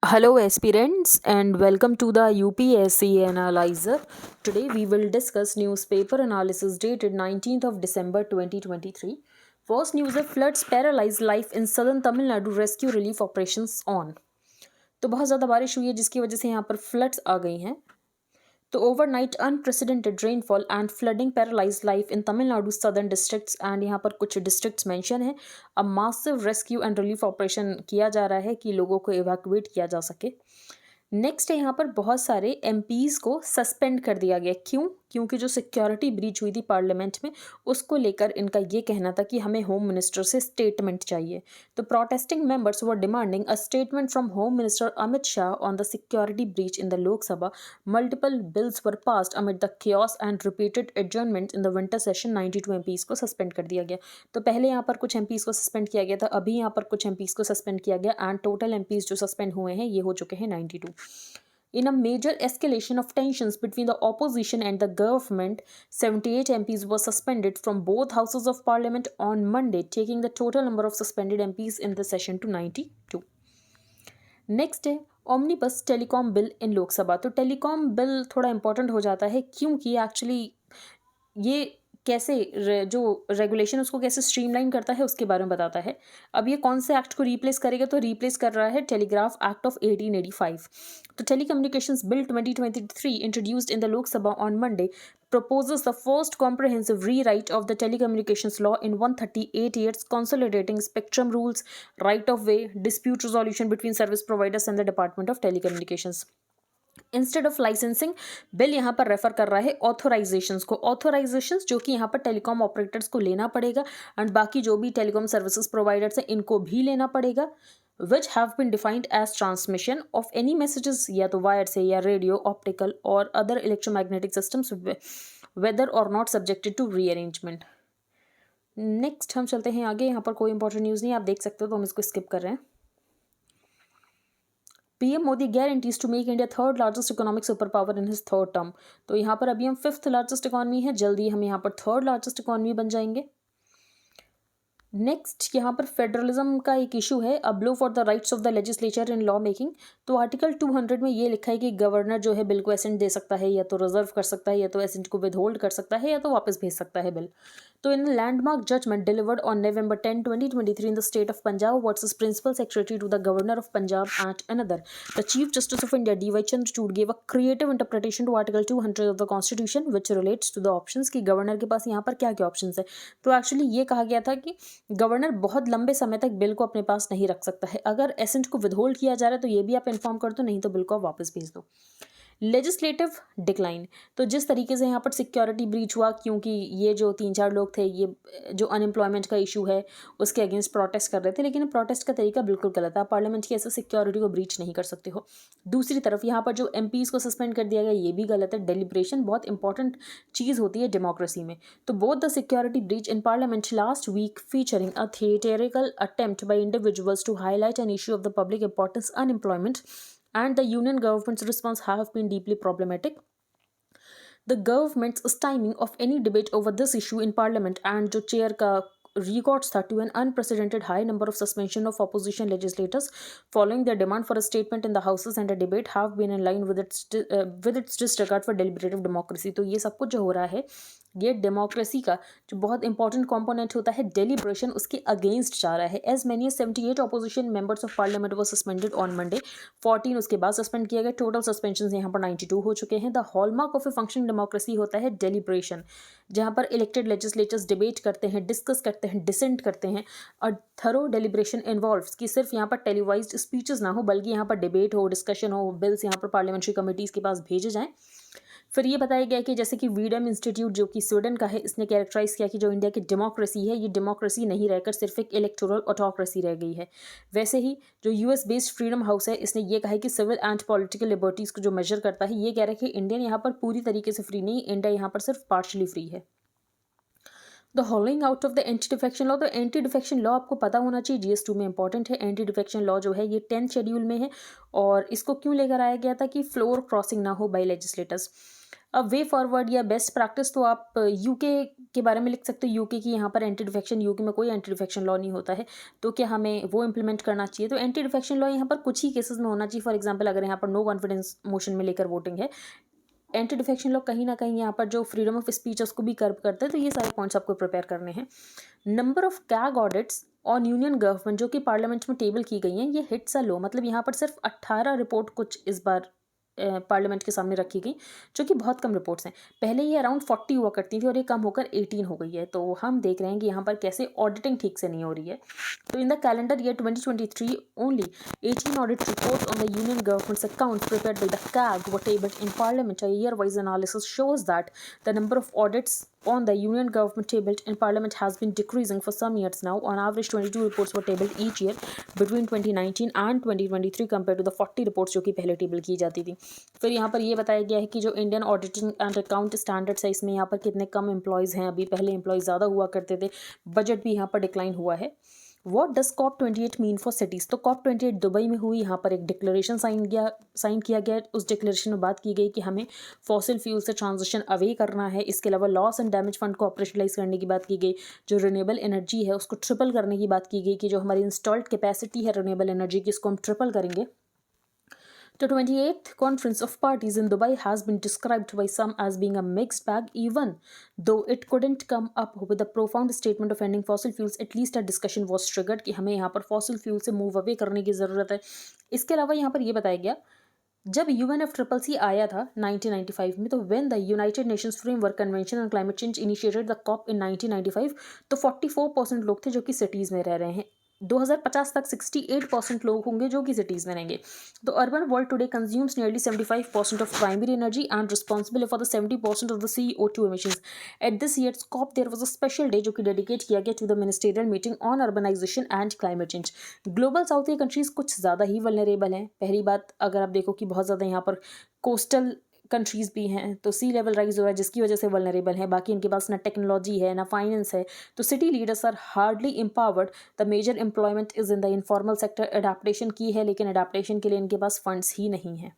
Hello, aspirants, and welcome to the UPSC Analyzer. Today, we will discuss newspaper analysis dated 19th of December 2023. First news है floods paralyze life in southern Tamil Nadu rescue relief operations on. तो बहुत ज़्यादा बारिश हुई है जिसकी वजह से यहाँ पर फ्लड्स आ गई हैं. तो overnight unprecedented rainfall and flooding paralyzed life in Tamil Nadu southern districts and यहाँ पर कुछ districts mention है. अब massive rescue and relief operation किया जा रहा है कि लोगों को evacuate किया जा सके. नेक्स्ट है यहाँ पर बहुत सारे एमपीज को सस्पेंड कर दिया गया. क्यों? क्योंकि जो सिक्योरिटी ब्रीच हुई थी पार्लियामेंट में उसको लेकर इनका ये कहना था कि हमें होम मिनिस्टर से स्टेटमेंट चाहिए. तो protesting members were demanding a statement from home minister Amit Shah on the security breach in the Lok Sabha. Multiple bills were passed amid the chaos and repeated adjournment in the winter session. 92 MPs को suspend कर दिया गया. तो पहले यहाँ पर कुछ MPs को सस्पेंड किया गया था, अभी यहाँ पर कुछ एमपीज को सस्पेंड किया गया एंड टोटल एमपीज जो सस्पेंड हुए हैं ये हो चुके हैं 92. In a major escalation of tensions between the opposition and the government, 78 MPs were suspended from both houses of parliament on Monday, taking the total number of suspended MPs in the session to 92. Next है omnibus telecom bill इन लोकसभा. तो telecom bill थोड़ा important हो जाता है क्योंकि actually ये कैसे जो रेगुलेशन उसको कैसे स्ट्रीमलाइन करता है उसके बारे में बताता है. अब ये कौन से एक्ट को रिप्लेस करेगा? तो रिप्लेस कर रहा है टेलीग्राफ एक्ट ऑफ 1885. तो telecommunications bill 2023 introduced in the Lok Sabha on Monday proposes the first comprehensive rewrite of the telecommunications law in 138 years, consolidating spectrum rules, right of way, dispute resolution between service providers and the Department of Telecommunications. Instead of licensing bill यहाँ पर refer कर रहा है ऑथोराइजेशंस को. ऑथोराइजेशंस जो कि यहाँ पर टेलीकॉम ऑपरेटर्स को लेना पड़ेगा एंड बाकी जो भी टेलीकॉम सर्विसेज प्रोवाइडर्स हैं इनको भी लेना पड़ेगा. Which have been defined as transmission of any messages या तो वायर से या रेडियो ऑप्टिकल और अदर इलेक्ट्रोमैग्नेटिक सिस्टम्स वेदर और not subjected to rearrangement. Next हम चलते हैं आगे. यहाँ पर कोई इंपॉर्टेंट न्यूज़ नहीं, आप देख सकते हो तो हम इसको स्किप कर रहे हैं. PM Modi guarantees to make India third largest economic super power in his third term. तो यहाँ पर अभी हम फिफ्थ लार्जेस्ट इकॉनमी है, जल्दी हम यहाँ पर थर्ड लार्जेस्ट इकॉनमी बन जाएंगे. नेक्स्ट यहाँ पर फेडरलिज्म का एक इशू है, a blow for the rights of the legislature in law making. तो आर्टिकल 200 में ये लिखा है कि गवर्नर जो है बिल को एसेंट दे सकता है, या तो रिजर्व कर सकता है, या तो एसेंट को विदहोल्ड कर सकता है, या तो वापस भेज सकता है बिल. तो in landmark judgment delivered on November 10, 2023 in the state of Punjab versus principal secretary to the governor of Punjab et another, the chief justice of India D Y Chandrachud gave a creative interpretation to article 200 of the constitution which relates to the options. की governor के पास यहाँ पर क्या क्या options है. तो actually ये कहा गया था कि गवर्नर बहुत लंबे समय तक बिल को अपने पास नहीं रख सकता है. अगर एसेंट को विदहोल्ड किया जा रहा है तो ये भी आप इन्फॉर्म कर दो, नहीं तो बिल को आप वापस भेज दो. Legislative decline. तो जिस तरीके से यहाँ पर सिक्योरिटी ब्रीच हुआ क्योंकि ये जो 3-4 लोग थे ये जो अनएम्प्लॉयमेंट का इशू है उसके अगेंस्ट प्रोटेस्ट कर रहे थे, लेकिन प्रोटेस्ट का तरीका बिल्कुल गलत है. पार्लियामेंट की ऐसे सिक्योरिटी को ब्रीच नहीं कर सकते हो. दूसरी तरफ यहाँ पर जो एमपीज़ को सस्पेंड कर दिया गया ये भी गलत है. डेलिब्रेशन बहुत इंपॉर्टेंट चीज़ होती है डेमोक्रेसी में. तो both the security breach in parliament last week featuring a theatrical attempt by individuals to highlight an issue of the public importance unemployment and the union government's response have been deeply problematic. The government's stymie of any debate over this issue in parliament and जो chair का records था to an unprecedented high number of suspension of opposition legislators following their demand for a statement in the houses and a debate have been in line with its disregard for deliberative democracy. तो ये सब कुछ जो हो रहा है ये democracy का जो बहुत इंपॉर्टेंट कंपोनेंट होता है डेलिब्रेशन उसके अगेंस्ट जा रहा है. As many as 78 opposition members of parliament were suspended on Monday. 14 उसके बाद सस्पेंड किया गया. टोटल सस्पेंशन यहाँ पर 92 हो चुके हैं. The hallmark of A functioning democracy होता है डेलिब्रेशन, जहाँ पर इलेक्टेड लेजिस्लेचर्स डिबेट करते हैं, डिस्कस करते हैं, डिसेंट करते हैं. और थरो डेलिब्रेशन इन्वॉल्व्स कि सिर्फ यहाँ पर टेलीवाइज्ड स्पीचेस ना हो बल्कि यहाँ पर डिबेट हो, डिस्कशन हो, बिल्स यहाँ पर पार्लियामेंट्री कमेटीज़ के पास भेजे जाएँ. फिर ये बताया गया कि जैसे कि वीडम इंस्टीट्यूट जो कि स्वीडन का है इसने कैरेक्टराइज किया कि जो इंडिया की डेमोक्रेसी है ये डेमोक्रेसी नहीं रहकर सिर्फ एक इलेक्टोरल ऑटोक्रेसी रह गई है. वैसे ही जो यूएस बेस्ड फ्रीडम हाउस है इसने ये कहा है कि सिविल एंड पॉलिटिकल लिबर्टीज़ को जो मेजर करता है ये कह रहा है कि इंडियन यहाँ पर पूरी तरीके से फ्री नहीं, इंडिया यहाँ पर सिर्फ पार्शली फ्री है. The हॉलिंग out of the anti defection law. तो एंटी डिफेक्शन लॉ आपको पता होना चाहिए, GS2 में इंपॉर्टेंट है. एंटी डिफेक्शन लॉ जो है ये 10th शेड्यूल में है और इसको क्यों लेकर आया गया था कि फ्लोर क्रॉसिंग ना हो बाय लेजिस्लेटर्स. अब वे फॉरवर्ड या बेस्ट प्रैक्टिस तो आप यूके के बारे में लिख सकते हो। यूके की यहाँ पर एंटी डिफेक्शन, यूके में कोई एंटी डिफेक्शन लॉ नहीं होता है, तो क्या हमें वो इम्प्लीमेंट करना चाहिए? तो एंटी डिफेक्शन लॉ यहाँ पर कुछ ही केसेस में होना चाहिए। फॉर एग्जांपल अगर यहाँ पर नो कॉन्फिडेंस मोशन में लेकर वोटिंग है, एंटी डिफेक्शन लॉ कहीं ना कहीं यहाँ पर जो फ्रीडम ऑफ स्पीच है उसको भी कर्व करते हैं। तो ये सारे पॉइंट्स आपको प्रिपेयर करने हैं। Number of CAG audits on union government जो कि पार्लियामेंट में टेबल की गई हैं, ये हिट्स अ लो, मतलब यहाँ पर सिर्फ 18 रिपोर्ट कुछ इस बार पार्लियामेंट के सामने रखी गई, जो कि बहुत कम रिपोर्ट्स हैं। पहले ये अराउंड 40 हुआ करती थी और ये कम होकर 18 हो गई है। तो हम देख रहे हैं कि यहाँ पर कैसे ऑडिटिंग ठीक से नहीं हो रही है। तो in the calendar year 2023 only 18 audit reports on the union governments accounts prepared by the CAG were tabled in parliament. A year-wise analysis shows that the number of audits on the union government tabled in parliament has been decreasing for some years now. On average 22 reports were tabled each year between 2019 and 2023 compared to the 40 reports जो कि पहले table की जाती थी। फिर यहाँ पर ये बताया गया है कि जो Indian auditing and account standards है, इसमें यहाँ पर कितने कम एम्प्लॉयज़ हैं अभी, पहले एम्प्लॉयज़ ज़्यादा हुआ करते थे, बजट भी यहाँ पर डिक्लाइन हुआ है। What does COP28 mean for cities? तो COP28 दुबई में हुई, यहाँ पर एक डिक्लेरेशन साइन किया गया। उस डिक्लेरेशन में बात की गई कि हमें फॉसिल फ्यूल से ट्रांजिशन अवे करना है। इसके अलावा लॉस एंड डैमेज फंड को ऑपरेशनलाइज करने की बात की गई। जो रिन्यूएबल एनर्जी है उसको ट्रिपल करने की बात की गई, कि जो हमारी इंस्टॉल्ड कैपेसिटी है रिन्यूएबल एनर्जी की, इसको हम ट्रिपल करेंगे। The 28th Conference of Parties in Dubai has been described by some as being a mixed bag, even though it couldn't come up with a profound statement of ending fossil fuels. At least a discussion was triggered कि हमें यहाँ पर fossil fuel से move away करने की ज़रूरत है। इसके अलावा यहाँ पर ये बताया गया, जब UNFCCC आया था 1995 में, तो when the United Nations Framework Convention on Climate Change initiated the COP in 1995, तो 44% लोग थे जो कि सिटीज़ में रह रहे हैं। 2050 तक 68% लोग होंगे जो कि सिटीज़ में रहेंगे। तो urban world today consumes nearly 75% of primary energy and responsible for the 70% of the CO2 emissions. At this years COP there was a special day जो कि डेडिकेट किया गया to the ministerial meeting on urbanisation and climate change. Global south की countries कुछ ज़्यादा ही vulnerable हैं। पहली बात, अगर आप देखो कि बहुत ज़्यादा यहाँ पर कोस्टल कंट्रीज़ भी हैं, तो सी लेवल राइज हो रहा है जिसकी वजह से वल्नरेबल है। बाकी इनके पास ना टेक्नोलॉजी है ना फाइनेंस है। तो city leaders are hardly empowered. The major employment is in the informal sector. Adaptation की है, लेकिन अडाप्टेशन के लिए इनके पास फंड्स ही नहीं है।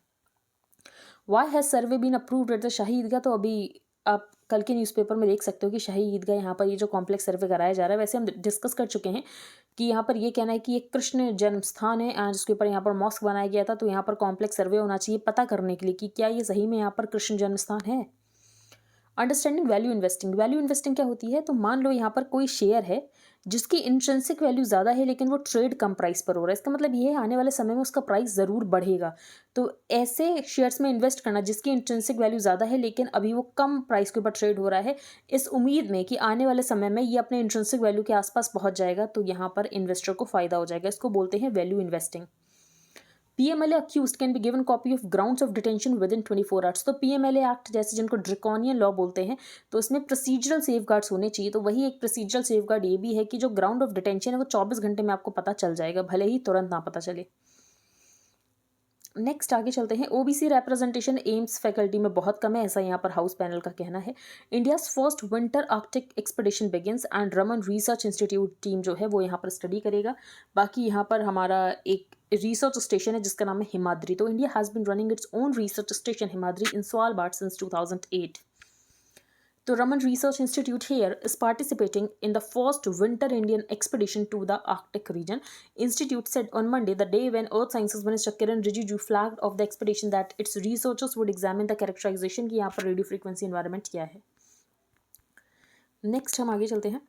Why has survey been approved at the Shahi Idgah? तो अभी आप कल के न्यूज़पेपर में देख सकते हो कि शाही ईदगाह यहाँ पर ये जो कॉम्प्लेक्स सर्वे कराया जा रहा है, वैसे हम डिस्कस कर चुके हैं कि यहाँ पर ये कहना है कि एक कृष्ण जन्म स्थान है एंड उसके ऊपर यहाँ पर मॉस्क बनाया गया था। तो यहाँ पर कॉम्प्लेक्स सर्वे होना चाहिए पता करने के लिए कि क्या ये सही में यहाँ पर कृष्ण जन्म स्थान है। Understanding value investing. Value investing क्या होती है? तो मान लो यहाँ पर कोई शेयर है जिसकी इंट्रिंसिक वैल्यू ज़्यादा है, लेकिन वो ट्रेड कम प्राइस पर हो रहा है। इसका मतलब ये है आने वाले समय में उसका प्राइस ज़रूर बढ़ेगा। तो ऐसे शेयर्स में इन्वेस्ट करना जिसकी इंट्रिंसिक वैल्यू ज़्यादा है लेकिन अभी वो कम प्राइस के ऊपर ट्रेड हो रहा है, इस उम्मीद में कि आने वाले समय में ये अपने इंट्रिंसिक वैल्यू के आसपास पहुँच जाएगा, तो यहाँ पर इन्वेस्टर को फ़ायदा हो जाएगा। इसको बोलते हैं value investing. PMLA accused can be given copy of grounds of detention within 24 hours। तो PMLA एक्ट जैसे जिनको ड्रैकोनियन लॉ बोलते हैं, तो इसमें प्रोसीजरल सेफगार्ड्स होने चाहिए। तो वही एक प्रोसीजरल सेफगार्ड ये भी है कि जो ग्राउंड ऑफ डिटेंशन है वो 24 घंटे में आपको पता चल जाएगा, भले ही तुरंत ना पता चले। नेक्स्ट आगे चलते हैं। OBC रिप्रेजेंटेशन एम्स फैकल्टी में बहुत कम है, ऐसा यहाँ पर हाउस पैनल का कहना है। India's first winter Arctic expedition begins and Raman research institute team जो है वो यहाँ पर स्टडी करेगा। बाकी यहाँ पर हमारा एक रिसर्च स्टेशन है जिसका नाम है हिमाद्री। तो India has been running its own research station Himadri in Svalbard since 2008। तो Raman Research Institute here is participating in the first winter Indian expedition to the Arctic region. Institute said on Monday, the day when Earth Sciences Minister Kiran Rijiju flagged of the expedition, that its researchers would examine the characterization कि यहाँ पर radio frequency environment क्या है। Next हम आगे चलते हैं।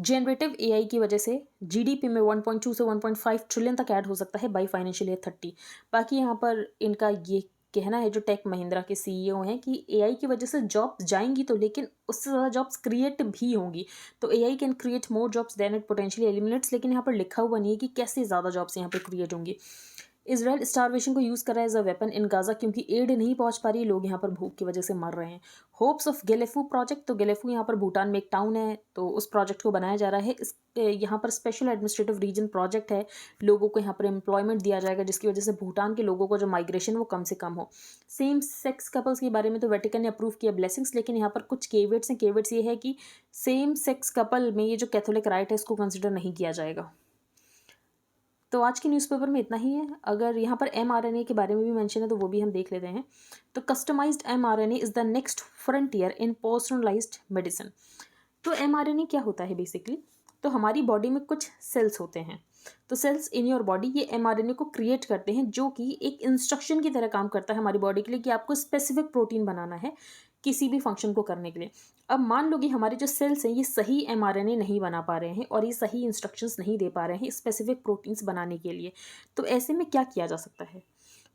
Generative AI की वजह से GDP में 1.2 से 1.5 ट्रिलियन तक ऐड हो सकता है बाई फाइनेंशियल ईयर 30। बाकी यहाँ पर इनका ये कहना है जो टेक महिंद्रा के CEO हैं कि AI की वजह से जॉब्स जाएंगी तो, लेकिन उससे ज़्यादा जॉब्स क्रिएट भी होंगी। तो AI can create more jobs than it potentially eliminates, लेकिन यहाँ पर लिखा हुआ नहीं है कि कैसे ज़्यादा जॉब्स यहाँ पर क्रिएट होंगी। इजराइल स्टारवेशन को यूज़ कर रहा है as a weapon in Gaza, क्योंकि एड नहीं पहुंच पा रही, लोग यहाँ पर भूख की वजह से मर रहे हैं। Hopes of Gelephu project. तो गेलेफू यहाँ पर भूटान में एक टाउन है, तो उस प्रोजेक्ट को बनाया जा रहा है। इस यहाँ पर स्पेशल एडमिनिस्ट्रेटिव रीजन प्रोजेक्ट है, लोगों को यहाँ पर एम्प्लॉयमेंट दिया जाएगा जिसकी वजह से भूटान के लोगों को जो माइग्रेशन वो कम से कम हो। सेम सेक्स कपल्स के बारे में तो वेटिकन ने अप्रूव किया ब्लेसिंग्स, लेकिन यहाँ पर कुछ केवेट्स हैं। केवेट्स ये है कि सेम सेक्स कपल में ये जो कैथोलिक राइट है इसको कंसिडर नहीं किया जाएगा। तो आज के न्यूज़पेपर में इतना ही है। अगर यहाँ पर mRNA के बारे में भी मेंशन है तो वो भी हम देख लेते हैं। तो customised mRNA is the next frontier in personalised medicine. तो mRNA क्या होता है बेसिकली? तो हमारी बॉडी में कुछ सेल्स होते हैं। तो सेल्स इन योर बॉडी ये mRNA को क्रिएट करते हैं, जो कि एक इंस्ट्रक्शन की तरह काम करता है हमारी बॉडी के लिए कि आपको स्पेसिफिक प्रोटीन बनाना है किसी भी फंक्शन को करने के लिए। अब मान लो कि हमारे जो सेल्स हैं ये सही mRNA नहीं बना पा रहे हैं और ये सही इंस्ट्रक्शंस नहीं दे पा रहे हैं स्पेसिफिक प्रोटीन्स बनाने के लिए। तो ऐसे में क्या किया जा सकता है?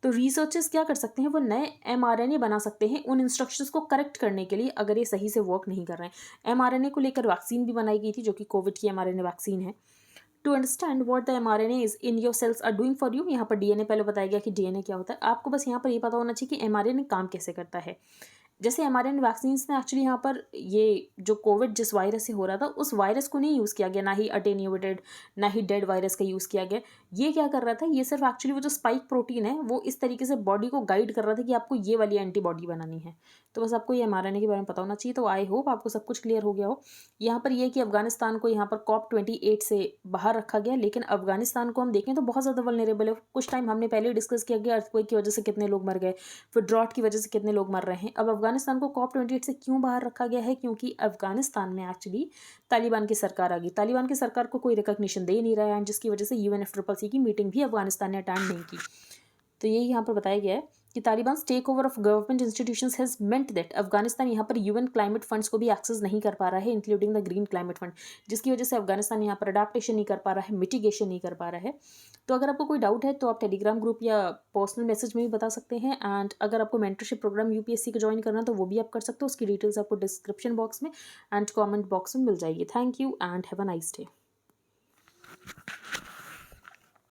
तो रिसर्चर्स क्या कर सकते हैं, वो नए mRNA बना सकते हैं उन इंस्ट्रक्शंस को करेक्ट करने के लिए अगर ये सही से वर्क नहीं कर रहे हैं। mRNA को लेकर वैक्सीन भी बनाई गई थी जो कि कोविड की mRNA वैक्सीन है। To understand what the mRNA is in your cells are doing for you, यहाँ पर डीएनए पहले बताया गया कि डीएनए क्या होता है। आपको बस यहाँ पर ये पता होना चाहिए कि mRNA काम कैसे करता है। जैसे mRNA वैक्सीन्स में एक्चुअली यहाँ पर ये जो कोविड जिस वायरस से हो रहा था उस वायरस को नहीं यूज़ किया गया, ना ही अटेन्यूएटेड ना ही डेड वायरस का यूज़ किया गया। ये क्या कर रहा था, ये सिर्फ एक्चुअली वो जो स्पाइक प्रोटीन है वो इस तरीके से बॉडी को गाइड कर रहा था कि आपको ये वाली एंटीबॉडी बनानी है। तो बस आपको ये mRNA के बारे में पता होना चाहिए। तो आई होप आपको सब कुछ क्लियर हो गया हो। यहाँ पर ये कि अफगानिस्तान को यहाँ पर COP28 से बाहर रखा गया, लेकिन अफगानिस्तान को हम देखें तो बहुत ज़्यादा वल्नरेबल है। कुछ टाइम हमने पहले डिस्कस किया गया अर्थक्वेक की वजह से कितने लोग मर गए, फिर ड्रॉट की वजह से कितने लोग मर रहे हैं। अब अफगानिस्तान को COP28 से क्यों बाहर रखा गया है? क्योंकि अफगानिस्तान में एक्चुअली तालिबान की सरकार आ गई। तालिबान की सरकार को कोई रिकॉग्निशन दे नहीं रहा है, एंड जिसकी वजह से UNFCCC की मीटिंग भी अफगानिस्तान ने अटेंड नहीं की। तो यही यहाँ पर बताया गया है कि Taliban take over of government institutions has meant that Afghanistan यहाँ पर UN क्लाइमेट फंड्स को भी एक्सेस नहीं कर पा रहा है, including the green climate fund, जिसकी वजह से अफगानिस्तान यहाँ पर अडाप्टेशन नहीं कर पा रहा है, मिटिगेशन नहीं कर पा रहा है। तो अगर आपको कोई डाउट है तो आप टेलीग्राम ग्रुप या पर्सनल मैसेज में भी बता सकते हैं। एंड अगर आपको मेंटरशिप प्रोग्राम UPSC का ज्वाइन करना है तो वो भी आप कर सकते हो। उसकी डिटेल्स आपको डिस्क्रिप्शन बॉक्स में एंड कॉमेंट बॉक्स में मिल जाएगी। Thank you and have a nice day.